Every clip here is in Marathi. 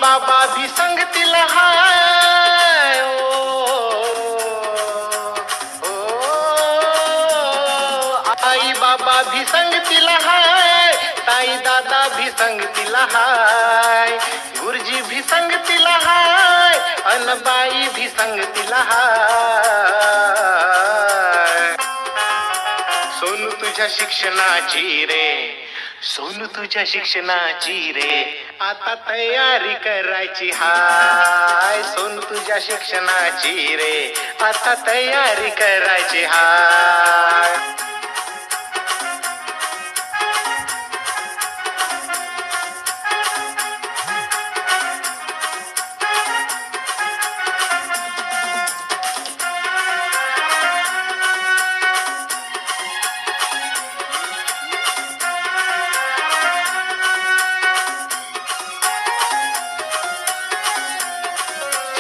बाबा भी संगतीला हाय. आई बाबा भी संगतीला हाय, ताई दादा भी संगतीला हाय, गुरुजी भी संगतीला हाय, अन बाई भी संगतीला हाय. सोनू तुझ्या शिक्षणाची रे, सोनू तुझ्या शिक्षणाची रे, आता तयारी करायची हाय. सोनू तुझ्या शिक्षणाची रे, आता तयारी करायची हाय.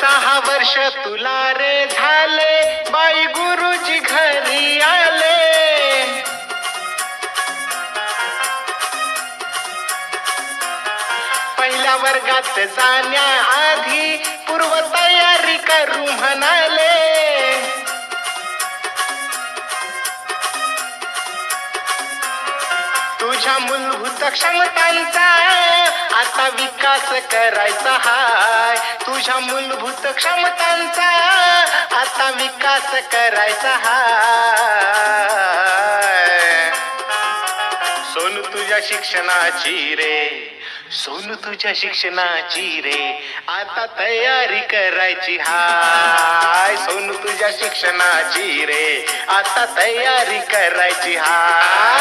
6 वर्ष तुला रे झाले, बाई गुरुजी घरी आले. पहिल्या वर्गात जाण्याआधी पूर्व तयारी करू म्हणाले. तुझ्या मूलभूत क्षमतांचा आता विकास करायचा हाय. तुझ्या मूलभूत क्षमतांचा आता विकास करायचा हाय. सोनू तुझ्या शिक्षणाची रे, सोनू तुझ्या शिक्षणाची रे, आता तयारी करायची हाय. सोनू तुझ्या शिक्षणाची रे, आता तयारी करायची हाय.